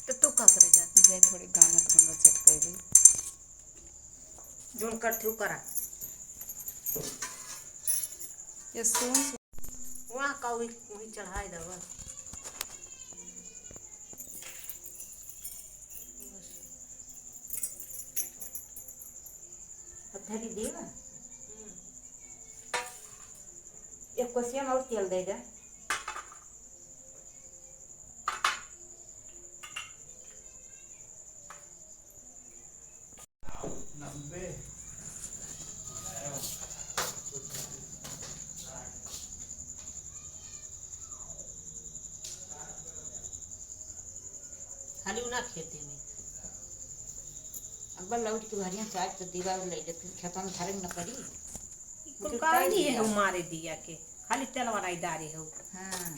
तो तू का करे जाती जाए थोड़ी गाना तो सेट कर दी जोन कर थू करा ये सुन वहाँ का वही चढ़ाई दवा धरी देगा एक कोसिया में और तेल दे दे खाली उना खेते में अब्बा लौट के भरिया चाट तो दीवार ले जाते खेतों में धरे न करी कुल काली है मारे दिया के खाली तेल वाला डारे हो हाँ